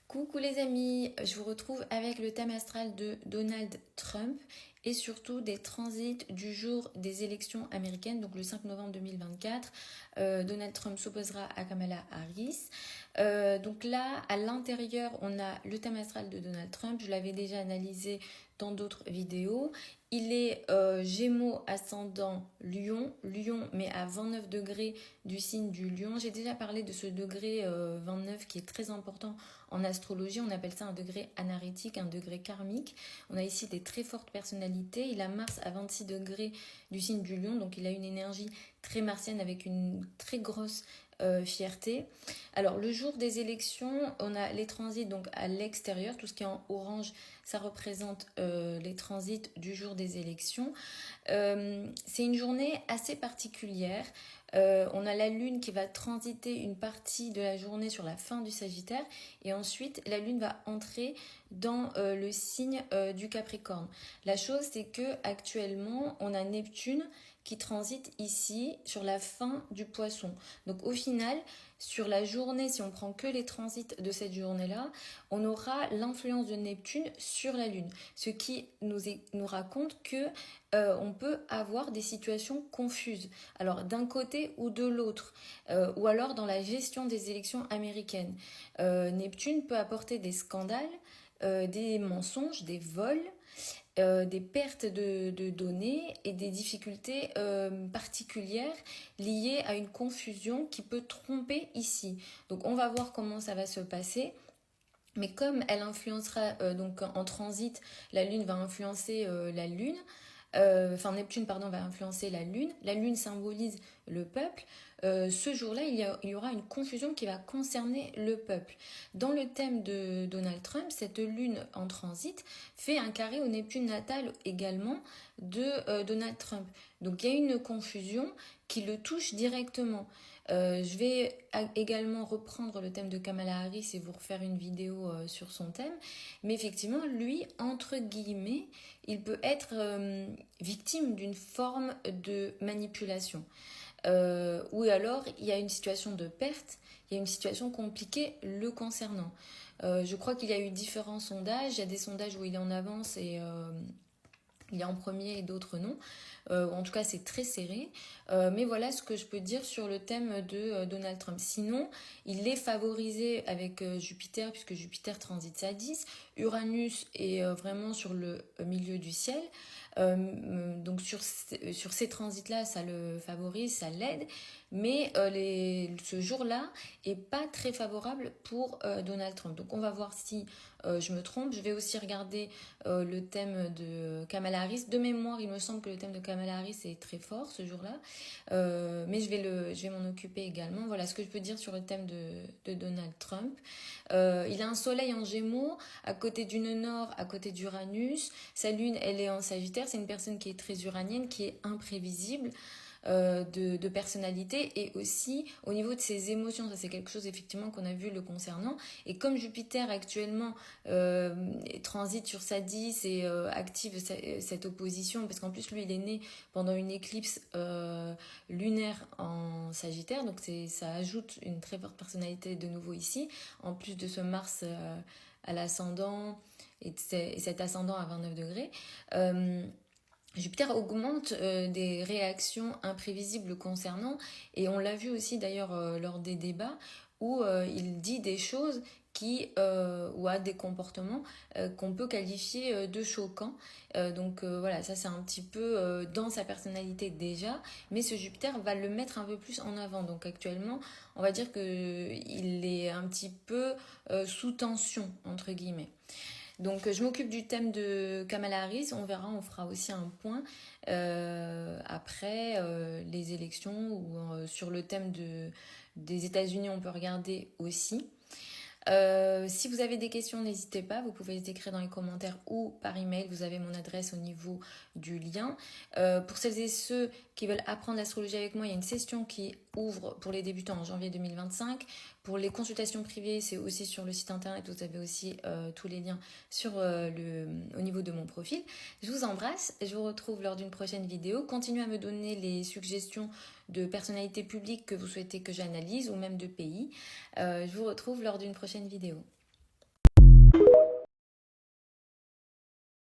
Coucou les amis, je vous retrouve avec le thème astral de Donald Trump et surtout des transits du jour des élections américaines, donc le 5 novembre 2024. Donald Trump s'opposera à Kamala Harris. Donc là, à l'intérieur, on a le thème astral de Donald Trump. Je l'avais déjà analysé dans d'autres vidéos. Il est Gémeaux ascendant Lion, mais à 29 degrés du signe du Lion. J'ai déjà parlé de ce degré 29 qui est très important en astrologie. On appelle ça un degré anarétique, un degré karmique. On a ici des très fortes personnalités. Il a Mars à 26 degrés du signe du Lion, donc il a une énergie très martienne avec une très grosse fierté. Alors le jour des élections, on a les transits donc à l'extérieur, tout ce qui est en orange, ça représente les transits du jour des élections. C'est une journée assez particulière. On a la lune qui va transiter une partie de la journée sur la fin du Sagittaire et ensuite la lune va entrer dans le signe du Capricorne. La chose c'est que actuellement on a Neptune qui transite ici sur la fin du Poisson. Donc au final, sur la journée, si on prend que les transits de cette journée-là, on aura l'influence de Neptune sur la Lune, ce qui nous raconte que on peut avoir des situations confuses. Alors d'un côté ou de l'autre, ou alors dans la gestion des élections américaines. Neptune peut apporter des scandales, des mensonges, des vols, des pertes de données et des difficultés particulières liées à une confusion qui peut tromper ici. Donc on va voir comment ça va se passer. Mais comme elle influencera donc en transit, la Lune va influencer la Lune. Neptune pardon va influencer la Lune. La Lune symbolise le peuple. Ce jour-là, il y aura une confusion qui va concerner le peuple. Dans le thème de Donald Trump, cette Lune en transit fait un carré au Neptune natal également de Donald Trump. Donc il y a une confusion qui le touche directement. Je vais également reprendre le thème de Kamala Harris et vous refaire une vidéo sur son thème. Mais effectivement, lui, entre guillemets, il peut être victime d'une forme de manipulation. Ou alors, il y a une situation de perte, il y a une situation compliquée le concernant. Je crois qu'il y a eu différents sondages. Il y a des sondages où il est en avance et il est en premier et d'autres non. En tout cas, c'est très serré. Mais voilà ce que je peux dire sur le thème de Donald Trump. Sinon, il est favorisé avec Jupiter, puisque Jupiter transite sa 10. Uranus est vraiment sur le milieu du ciel. Donc sur ces transits-là, ça le favorise, ça l'aide. Mais ce jour-là est pas très favorable pour Donald Trump. Donc on va voir si je me trompe. Je vais aussi regarder le thème de Kamala Harris. De mémoire, il me semble que le thème de Kamala Harris est très fort ce jour-là. Mais je vais m'en occuper également. Voilà ce que je peux dire sur le thème de Donald Trump. Il a un soleil en Gémeaux, à côté du nœud nord, à côté d'Uranus. Sa lune, elle est en Sagittaire. C'est une personne qui est très uranienne, qui est imprévisible. De personnalité et aussi au niveau de ses émotions. Ça, c'est quelque chose effectivement qu'on a vu le concernant. Et comme Jupiter actuellement transite sur sa 10 et active cette opposition, parce qu'en plus lui il est né pendant une éclipse lunaire en Sagittaire, donc ça ajoute une très forte personnalité de nouveau ici, en plus de ce Mars à l'ascendant et cet ascendant à 29 degrés. Jupiter augmente des réactions imprévisibles concernant, et on l'a vu aussi d'ailleurs lors des débats, où il dit des choses ou a des comportements qu'on peut qualifier de choquants. Donc voilà, ça c'est un petit peu dans sa personnalité déjà, mais ce Jupiter va le mettre un peu plus en avant. Donc actuellement, on va dire qu'il est un petit peu sous tension, entre guillemets. Donc je m'occupe du thème de Kamala Harris, on verra, on fera aussi un point après les élections ou sur le thème des États-Unis, on peut regarder aussi. Si vous avez des questions, n'hésitez pas, vous pouvez les écrire dans les commentaires ou par email, vous avez mon adresse au niveau du lien. Pour celles et ceux qui veulent apprendre l'astrologie avec moi, il y a une session qui ouvre pour les débutants en janvier 2025. Pour les consultations privées, c'est aussi sur le site internet, vous avez aussi tous les liens au niveau de mon profil. Je vous embrasse, je vous retrouve lors d'une prochaine vidéo. Continuez à me donner les suggestions de personnalités publiques que vous souhaitez que j'analyse ou même de pays. Je vous retrouve lors d'une prochaine vidéo.